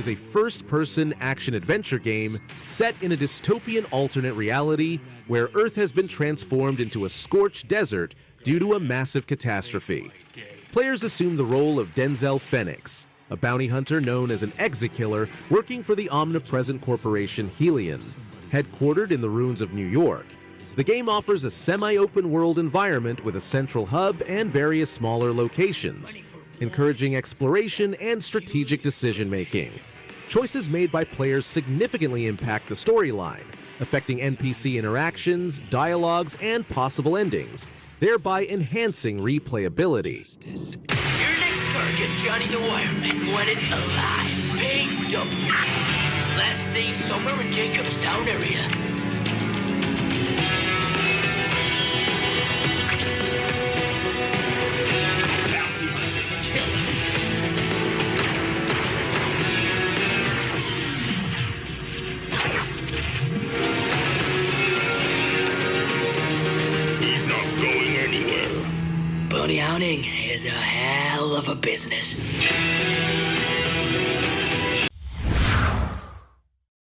is a first-person action-adventure game set in a dystopian alternate reality where Earth has been transformed into a scorched desert due to a massive catastrophe. Players assume the role of Denzel Phoenix, a bounty hunter known as an Exekiller working for the omnipresent corporation Helion. Headquartered in the ruins of New York, the game offers a semi-open world environment with a central hub and various smaller locations, encouraging exploration and strategic decision-making. Choices made by players significantly impact the storyline, affecting NPC interactions, dialogues, and possible endings, thereby enhancing replayability. Your next target, Johnny the Wireman, wanted alive, picked up. Last seen somewhere in Jacobstown area. Bounty hunter, killer. He's not going anywhere. Bounty hunting is a hell of a business.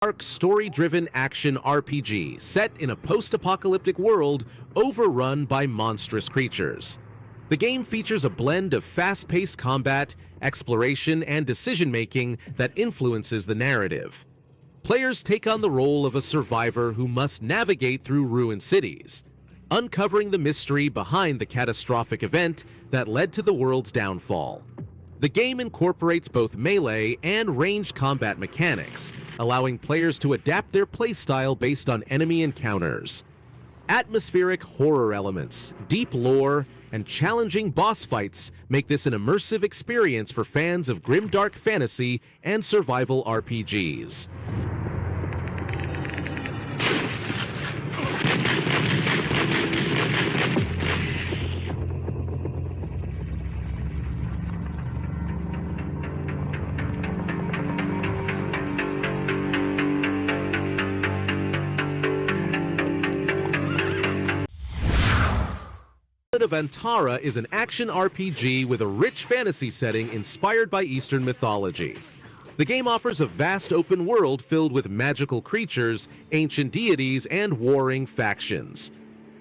Dark story-driven action RPG set in a post-apocalyptic world overrun by monstrous creatures. The game features a blend of fast-paced combat, exploration, and decision-making that influences the narrative. Players take on the role of a survivor who must navigate through ruined cities, uncovering the mystery behind the catastrophic event that led to the world's downfall. The game incorporates both melee and ranged combat mechanics, allowing players to adapt their playstyle based on enemy encounters. Atmospheric horror elements, deep lore, and challenging boss fights make this an immersive experience for fans of grimdark fantasy and survival RPGs. Ballad of Antara is an action RPG with a rich fantasy setting inspired by Eastern mythology. The game offers a vast open world filled with magical creatures, ancient deities, and warring factions.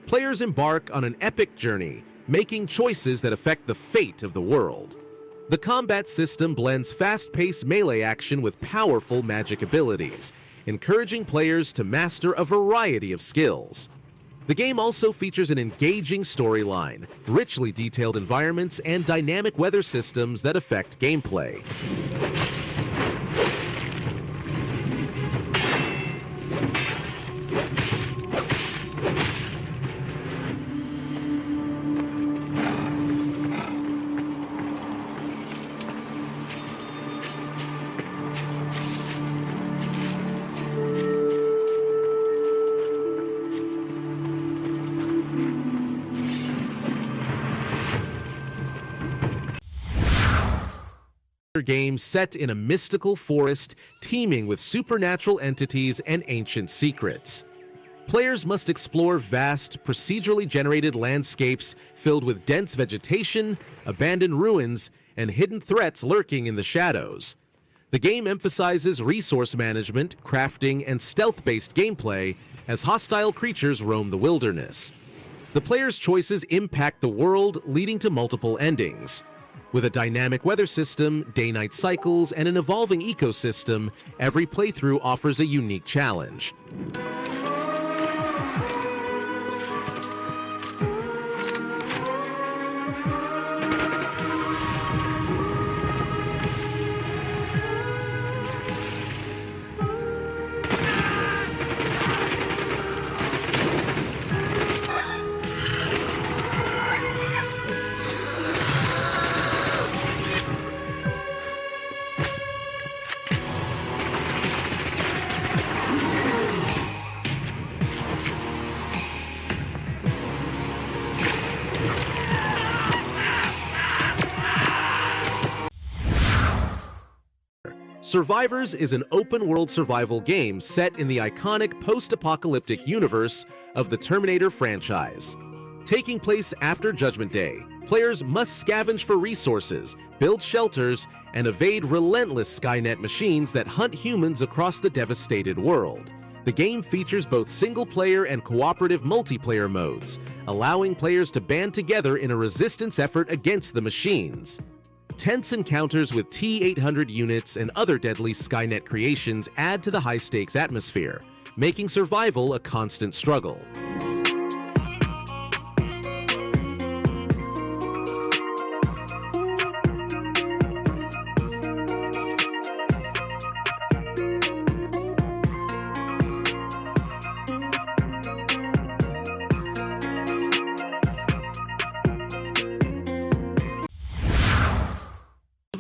Players embark on an epic journey, making choices that affect the fate of the world. The combat system blends fast-paced melee action with powerful magic abilities, encouraging players to master a variety of skills. The game also features an engaging storyline, richly detailed environments, and dynamic weather systems that affect gameplay. Game set in a mystical forest teeming with supernatural entities and ancient secrets. Players must explore vast, procedurally generated landscapes filled with dense vegetation, abandoned ruins, and hidden threats lurking in the shadows. The game emphasizes resource management, crafting, and stealth-based gameplay as hostile creatures roam the wilderness. The player's choices impact the world, leading to multiple endings. With a dynamic weather system, day-night cycles, and an evolving ecosystem, every playthrough offers a unique challenge. Survivors is an open-world survival game set in the iconic post-apocalyptic universe of the Terminator franchise. Taking place after Judgment Day, Players must scavenge for resources, build shelters, and evade relentless Skynet machines that hunt humans across the devastated world. The game features both single-player and cooperative multiplayer modes, allowing players to band together in a resistance effort against the machines. Tense encounters with T-800 units and other deadly Skynet creations add to the high-stakes atmosphere, making survival a constant struggle.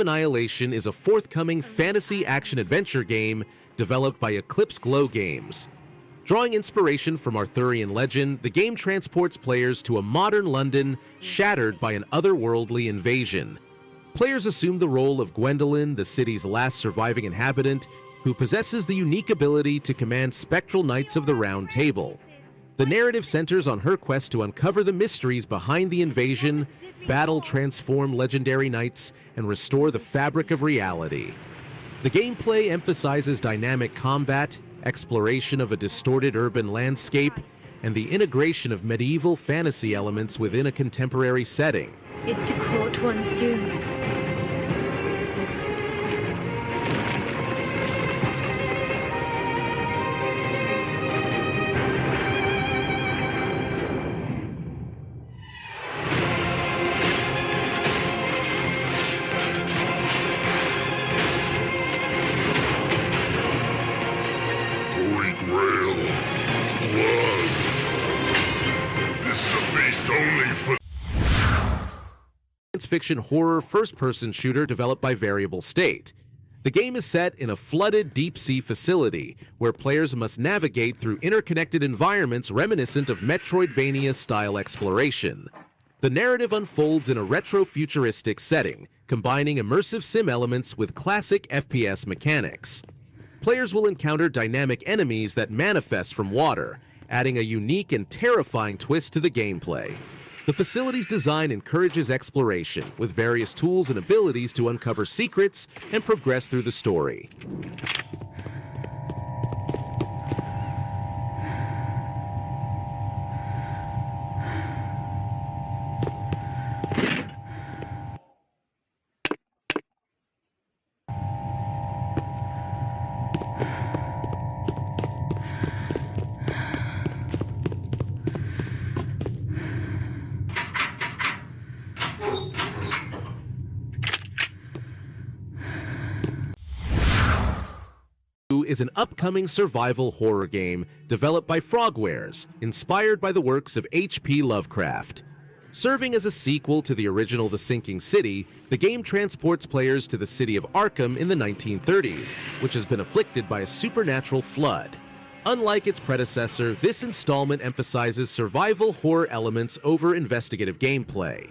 Annihilation is a forthcoming fantasy action-adventure game developed by Eclipse Glow Games. Drawing inspiration from Arthurian legend, the game transports players to a modern London shattered by an otherworldly invasion. Players assume the role of Gwendolyn, the city's last surviving inhabitant, who possesses the unique ability to command spectral knights of the Round Table. The narrative centers on her quest to uncover the mysteries behind the invasion, battle transform legendary knights, and restore the fabric of reality. The gameplay emphasizes dynamic combat, exploration of a distorted urban landscape, and the integration of medieval fantasy elements within a contemporary setting. Is to court one's doom. Holy Grail. Blood. This is a beast only for Science fiction horror first-person shooter developed by Variable State. The game is set in a flooded deep-sea facility where players must navigate through interconnected environments reminiscent of Metroidvania-style exploration. The narrative unfolds in a retro-futuristic setting, combining immersive sim elements with classic FPS mechanics. Players will encounter dynamic enemies that manifest from water, adding a unique and terrifying twist to the gameplay. The facility's design encourages exploration, with various tools and abilities to uncover secrets and progress through the story. Is an upcoming survival horror game developed by Frogwares, inspired by the works of H.P. Lovecraft. Serving as a sequel to the original The Sinking City, the game transports players to the city of Arkham in the 1930s, which has been afflicted by a supernatural flood. Unlike its predecessor, this installment emphasizes survival horror elements over investigative gameplay.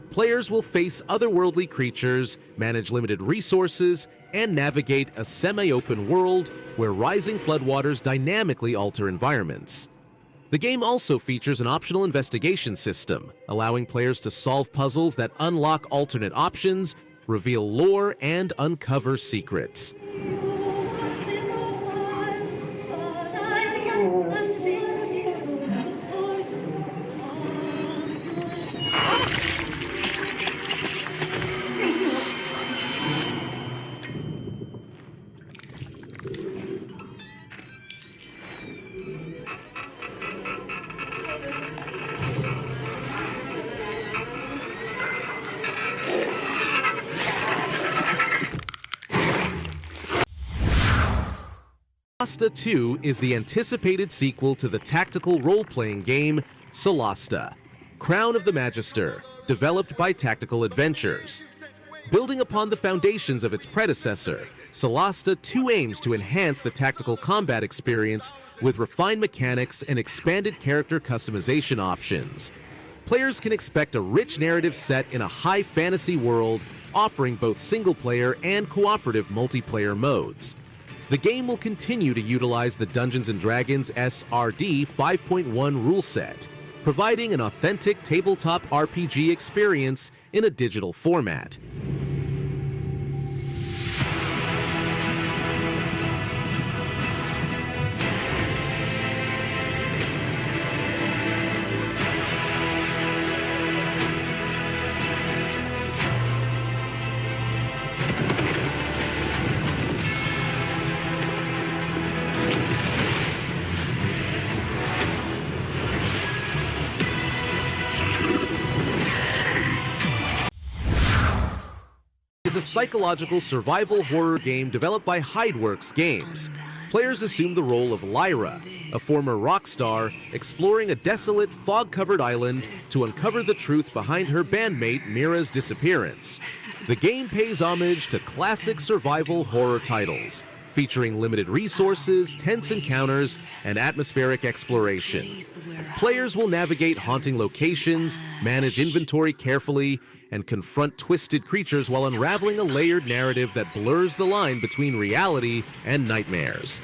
Players will face otherworldly creatures, manage limited resources, and navigate a semi-open world where rising floodwaters dynamically alter environments. The game also features an optional investigation system, allowing players to solve puzzles that unlock alternate options, reveal lore, and uncover secrets. Solasta 2 is the anticipated sequel to the tactical role-playing game Solasta, Crown of the Magister, developed by Tactical Adventures. Building upon the foundations of its predecessor, Solasta 2 aims to enhance the tactical combat experience with refined mechanics and expanded character customization options. Players can expect a rich narrative set in a high fantasy world, offering both single-player and cooperative multiplayer modes. The game will continue to utilize the Dungeons & Dragons SRD 5.1 rule set. providing an authentic tabletop RPG experience in a digital format. Is a psychological survival horror game developed by Hideworks Games. Players assume the role of Lyra, a former rock star, exploring a desolate, fog-covered island to uncover the truth behind her bandmate Mira's disappearance. The game pays homage to classic survival horror titles, featuring limited resources, tense encounters, and atmospheric exploration. Players will navigate haunting locations, manage inventory carefully, and confront twisted creatures while unraveling a layered narrative that blurs the line between reality and nightmares.